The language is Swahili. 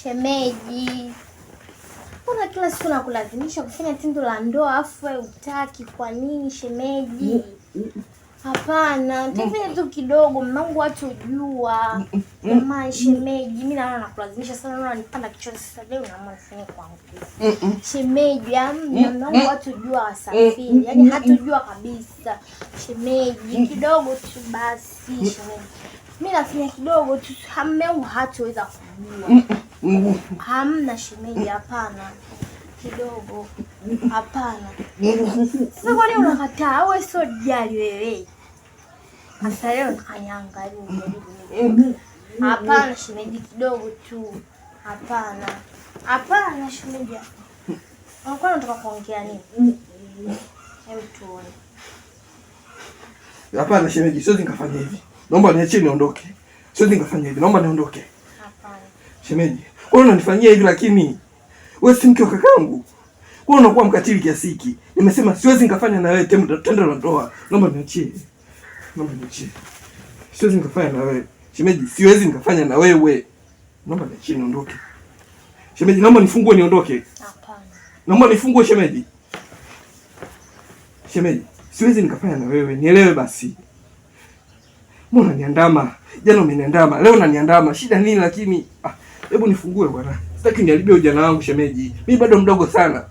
Shemeji, mbona kila siku nakulazimisha kufanya tendo la ndoa afu wewe hutaki? Kwa nini shemeji? Hapana, nitafanya tu kidogo, mamangu watu jua. Mama shemeji, mimi naona nakulazimisha sana, naona nipanda kichwa sasa leo na mama nifanye kwangu. Shemeji, mamangu watu jua wasafiri, yaani hatujua kabisa. Shemeji, kidogo tu basi shemeji. Mimi nafanya kidogo tu, hameu hataweza kujua. Hamna shemeji, hapana. Kidogo. Hapana. Sasa kwa nini unakataa? Wewe sio jali wewe. Sasa leo nikanyangalia. Hapana shemeji, kidogo tu. Hapana. Hapana shemeji. Unakuwa unataka kuongea nini? Hebu tuone. Hapana shemeji, siwezi nikafanya hivi. Naomba niachie niondoke. Siwezi nikafanya hivi. Naomba niondoke. Hapana. Shemeji, wewe unanifanyia hivi lakini wewe si mke wa kakangu. Wewe unakuwa mkatili kiasi hiki. Nimesema siwezi nikafanya na wewe tendo la ndoa. Naomba niachie. Naomba niachie. Siwezi nikafanya na wewe. Shemeji, siwezi nikafanya na wewe. Naomba niachie niondoke. Shemeji, naomba nifungue niondoke. Hapana. Naomba nifungue shemeji. Shemeji, siwezi nikafanya na wewe. Nielewe basi. Mbona niandama? Jana umeniandama, leo unaniandama. Shida nini lakini? Hebu nifungue bwana. Sitaki niharibie ujana wangu shemeji. Mimi bado mdogo sana.